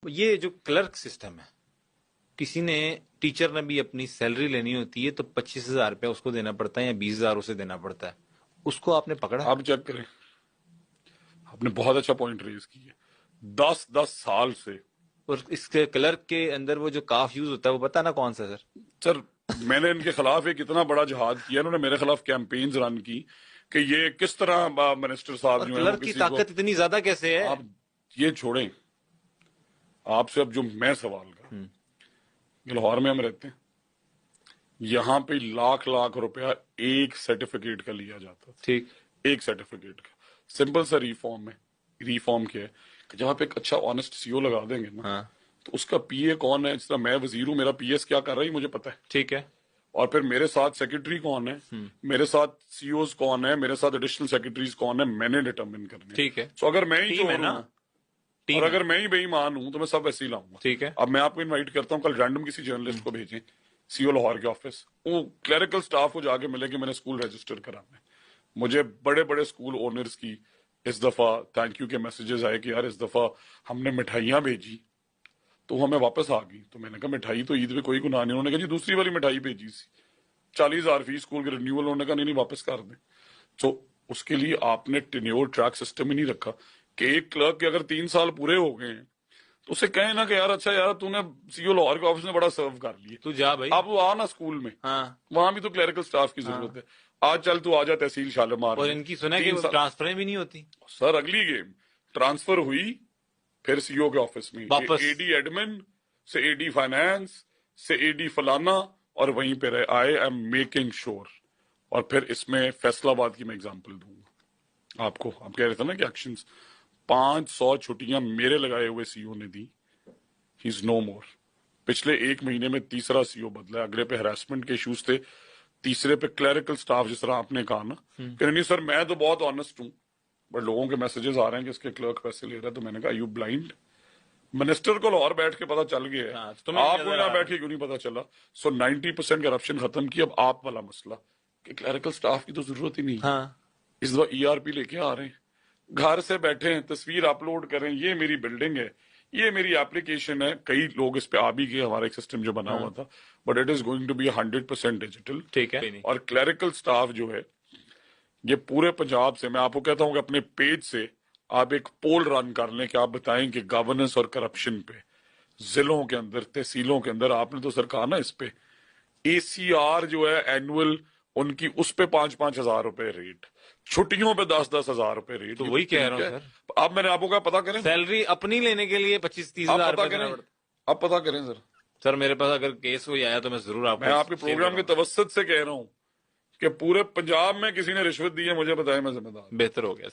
یہ جو clerk system ہے، کسی نے ٹیچر نے بھی اپنی سیلری لینی ہوتی ہے تو 25,000 روپیہ اس کو دینا پڑتا ہے یا 20,000 اسے دینا پڑتا ہے، اس کو آپ نے پکڑا؟ آپ چیک کریں، آپ نے بہت اچھا پوائنٹ ریز کی ہے. 10 سال سے. اور اس کے کلرک کے اندر وہ جو کاف یوز ہوتا ہے وہ پتہ نا کون سا سر میں نے ان کے خلاف ایک اتنا بڑا جہاد کیا، انہوں نے میرے خلاف کیمپینز رن کی کہ یہ کس طرح منسٹر صاحب اور جو ہیں وہ کلرک کی کسی کو. طاقت اتنی زیادہ کیسے ہے؟ آپ یہ چھوڑیں، آپ سے اب جو میں سوال کر لاہور میں ہم رہتے ہیں، یہاں پہ لاکھ روپیہ ایک سرٹیفکیٹ کا لیا جاتا تھا. ٹھیک، ایک سرٹیفکیٹ کا. سمپل سا ریفارم کیا ہے کہ جہاں پہ ایک اچھا آنےسٹ سی او لگا دیں گے نا، تو اس کا پی اے کون ہے؟ جس طرح میں وزیر ہوں، میرا پی ایس کیا کر رہا ہے مجھے پتا ہے. ٹھیک ہے. اور پھر میرے ساتھ سیکرٹری کون ہے، میرے ساتھ سی اوز کون ہے، میرے ساتھ ایڈیشنل سیکرٹریز کون ہے، میں نے ڈٹرمن کرنے. ٹھیک ہے. سو اگر میں ہی ٹیم ہے چور نا، ہوں اور اگر میں ہی بے ایمان ہوں تو میں سب ایسے ہی لاؤں گا. ٹھیک ہے. اب میں آپ کو انوائٹ کرتا ہوں، کل رینڈم کسی جرنلسٹ کو بھیجیں سی او لاہور کے آفس، وہ کلیریکل سٹاف کو جا کے ملے کہ میں نے اسکول رجسٹر کرانا ہے. مجھے بڑے بڑے اسکول اونرز کی اس دفعہ تھینک یو کے میسیجز آئے کہ یار اس دفعہ ہم نے مٹھائیاں بھیجی تو ہمیں واپس آ گئی. تو میں نے کہا مٹھائی تو عید پہ کوئی گناہ نہیں. انہوں نے کہا جی دوسری والی مٹھائی بھیجی سی 40,000 فیس اسکول کے رینیول. انہوں نے کہا نہیں واپس کر دیں. تو اس کے لیے آپ نے ٹینیور ٹریک سسٹم ہی نہیں رکھا کہ ایک کلرک کے اگر 3 سال پورے ہو گئے ہیں تو اسے کہیں نا کہ یار اچھا یار تو نے سی او لاہور کے آفس میں بڑا سرو کر لیے، تو جا بھائی، اب وہ آنا اسکول میں، وہاں بھی تو کلیریکل سٹاف کی ضرورت ہے. آج چل تو آجا تحصیل شالمار. اور ان کی سنا کہ ٹرانسفریں بھی نہیں ہوتی. سر اگلی گیم ٹرانسفر ہوئی پھر سی او کے آفس میں اے ڈی ایڈمن سے اے ڈی فائنانس سے اے ڈی فلانا، اور وہیں پہ رہے. I am making sure. اور پھر اس میں فیصلہ آباد کی میں اگزامپل دوں گا آپ کو. آپ کہہ رہے تھے نا کہ ایکشنز 500 چھٹیاں میرے لگائے ہوئے سی او نے دی. ہی از نو مور. پچھلے 1 مہینے میں تیسرا سی او بدلا. اگلے پہ ہراسمنٹ کے ایشوز تھے، تیسرے پہ کلیریکل سٹاف جس طرح آپ نے کہا نا کہ نہیں سر میں تو بہت آنےسٹ ہوں بٹ لوگوں کے میسیجز آ رہے ہیں کہ اس کے کلرک پیسے لے رہا ہے. تو میں نے کہا یو بلائنڈ؟ منسٹر کو لاہور بیٹھ کے پتا چل گیا ہے، آپ کو یہاں بیٹھ کے کیوں نہیں پتا چلا؟ سو 90% کرپشن ختم کی. اب آپ والا مسئلہ کہ کلیریکل سٹاف کی تو ضرورت ہی نہیں. اس دفعہ ای آر پی لے کے آ رہے ہیں، گھر سے بیٹھے ہیں، تصویر اپلوڈ کریں، یہ میری بلڈنگ ہے، یہ میری اپلیکیشن ہے. کئی لوگ اس پہ آ بھی گئے، ہمارا ایک سسٹم جو بنا ہوا تھا، but it is going to be 100% digital. ٹھیک ہے. اور کلیریکل سٹاف جو ہے یہ پورے پنجاب سے، میں آپ کو کہتا ہوں کہ اپنے پیج سے آپ ایک پول رن کر لیں کہ آپ بتائیں کہ گورننس اور کرپشن پہ ضلعوں کے اندر، تحصیلوں کے اندر، آپ نے تو سر کہا نا اس پہ اے سی آر جو ہے اینول ان کی اس پہ 5-5 ہزار روپے ریٹ، چھٹیوں پہ 10-10 ہزار روپے ریٹ. تو وہی کہہ رہا ہوں سر، اب میں نے آپ کو کہا پتا کریں سیلری اپنی لینے کے لیے 25-30 ہزار روپے دینا پڑتا. اب پتا کریں سر میرے پاس اگر کیس ہو آیا تو میں ضرور میں آپ کے پروگرام کے توسط سے کہہ رہا ہوں کہ پورے پنجاب میں کسی نے رشوت دی ہے مجھے بتائیں، میں ذمہ دار. بہتر ہو گیا سر.